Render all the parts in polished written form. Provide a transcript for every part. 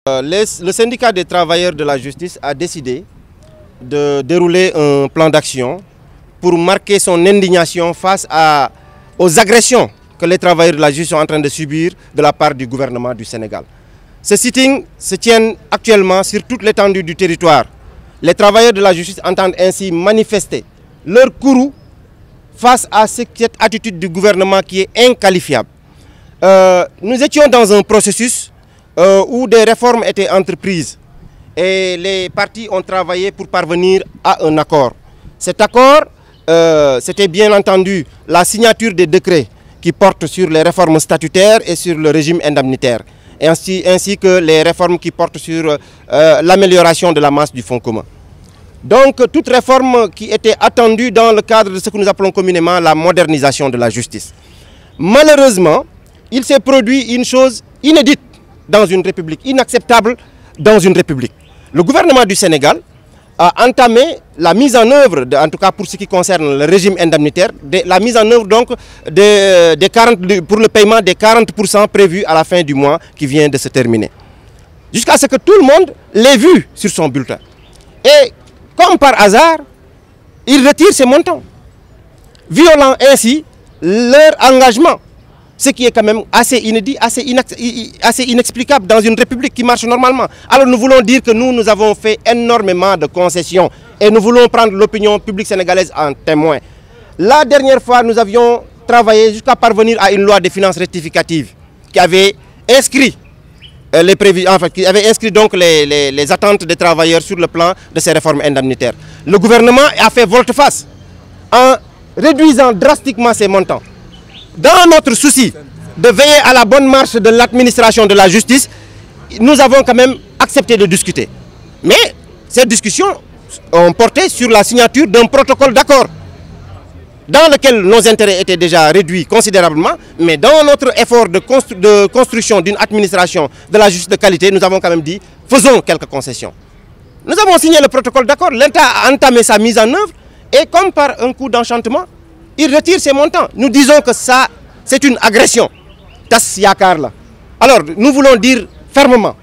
Le syndicat des travailleurs de la justice a décidé de dérouler un plan d'action pour marquer son indignation face aux agressions que les travailleurs de la justice sont en train de subir de la part du gouvernement du Sénégal. Ce sitting se tient actuellement sur toute l'étendue du territoire. Les travailleurs de la justice entendent ainsi manifester leur courroux face à cette attitude du gouvernement qui est inqualifiable. Nous étions dans un processus où des réformes étaient entreprises et les partis ont travaillé pour parvenir à un accord. Cet accord, c'était bien entendu la signature des décrets qui portent sur les réformes statutaires et sur le régime indemnitaire, ainsi que les réformes qui portent sur l'amélioration de la masse du fonds commun. Donc, toute réforme qui était attendue dans le cadre de ce que nous appelons communément la modernisation de la justice. Malheureusement, il s'est produit une chose inédite dans une république, inacceptable dans une république. Le gouvernement du Sénégal a entamé la mise en œuvre, en tout cas pour ce qui concerne le régime indemnitaire, la mise en œuvre donc pour le paiement des 40% prévus à la fin du mois qui vient de se terminer. Jusqu'à ce que tout le monde l'ait vu sur son bulletin. Et comme par hasard, ils retirent ces montants, violant ainsi leur engagement. Ce qui est quand même assez inédit, assez inexplicable dans une république qui marche normalement. Alors nous voulons dire que nous avons fait énormément de concessions et nous voulons prendre l'opinion publique sénégalaise en témoin. La dernière fois, nous avions travaillé jusqu'à parvenir à une loi de finances rectificative qui avait inscrit donc les attentes des travailleurs sur le plan de ces réformes indemnitaires. Le gouvernement a fait volte-face en réduisant drastiquement ces montants. Dans notre souci de veiller à la bonne marche de l'administration de la justice, nous avons quand même accepté de discuter. Mais ces discussions ont porté sur la signature d'un protocole d'accord dans lequel nos intérêts étaient déjà réduits considérablement, mais dans notre effort de construction d'une administration de la justice de qualité, nous avons quand même dit, faisons quelques concessions. Nous avons signé le protocole d'accord, l'État a entamé sa mise en œuvre, et comme par un coup d'enchantement, il retire ces montants. Nous disons que ça, c'est une agression. Tas yakar la. Alors, nous voulons dire fermement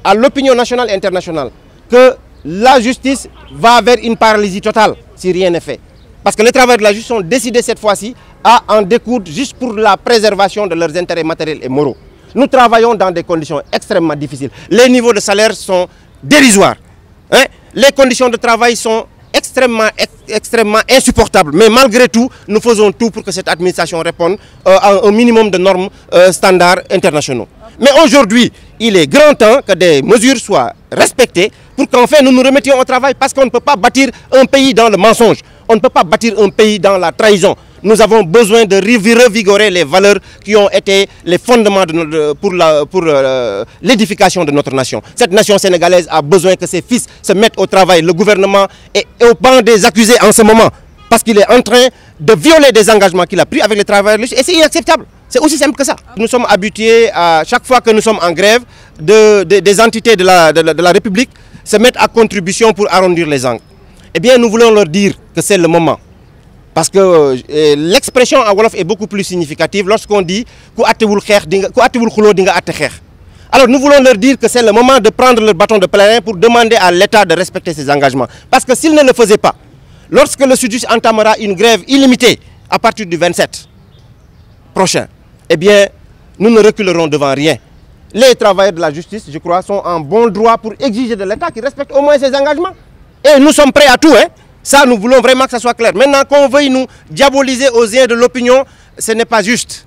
à l'opinion nationale et internationale que la justice va vers une paralysie totale si rien n'est fait. Parce que les travailleurs de la justice ont décidé cette fois-ci à en découdre juste pour la préservation de leurs intérêts matériels et moraux. Nous travaillons dans des conditions extrêmement difficiles. Les niveaux de salaire sont dérisoires. Les conditions de travail sont extrêmement insupportable. Mais malgré tout, nous faisons tout pour que cette administration réponde à un minimum de normes standards internationaux. Mais aujourd'hui, il est grand temps que des mesures soient respectées pour qu'enfin nous nous remettions au travail, parce qu'on ne peut pas bâtir un pays dans le mensonge. On ne peut pas bâtir un pays dans la trahison. Nous avons besoin de revigorer les valeurs qui ont été les fondements pour l'édification de notre nation. Cette nation sénégalaise a besoin que ses fils se mettent au travail. Le gouvernement est au banc des accusés en ce moment, parce qu'il est en train de violer des engagements qu'il a pris avec les travailleurs. Et c'est inacceptable. C'est aussi simple que ça. Nous sommes habitués à chaque fois que nous sommes en grève, des entités de la République se mettent à contribution pour arrondir les angles. Eh bien, nous voulons leur dire que c'est le moment. Parce que l'expression en Wolof est beaucoup plus significative lorsqu'on dit « Alors nous voulons leur dire que c'est le moment de prendre le bâton de pèlerin pour demander à l'État de respecter ses engagements. Parce que s'il ne le faisait pas, lorsque le Sud entamera une grève illimitée à partir du 27 prochain, eh bien, nous ne reculerons devant rien. Les travailleurs de la justice, je crois, sont en bon droit pour exiger de l'État qu'il respecte au moins ses engagements. Et nous sommes prêts à tout, hein. Ça, nous voulons vraiment que ça soit clair. Maintenant, qu'on veuille nous diaboliser aux yeux de l'opinion, ce n'est pas juste.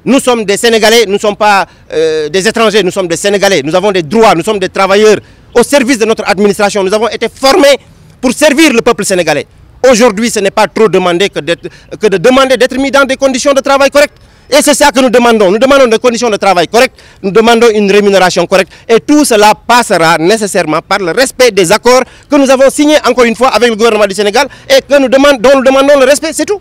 Nous sommes des Sénégalais, nous ne sommes pas des étrangers, nous sommes des Sénégalais. Nous avons des droits, nous sommes des travailleurs au service de notre administration. Nous avons été formés pour servir le peuple sénégalais. Aujourd'hui, ce n'est pas trop demandé que de demander d'être mis dans des conditions de travail correctes. Et c'est ça que nous demandons. Nous demandons des conditions de travail correctes, nous demandons une rémunération correcte. Et tout cela passera nécessairement par le respect des accords que nous avons signés encore une fois avec le gouvernement du Sénégal et que dont nous demandons le respect, c'est tout.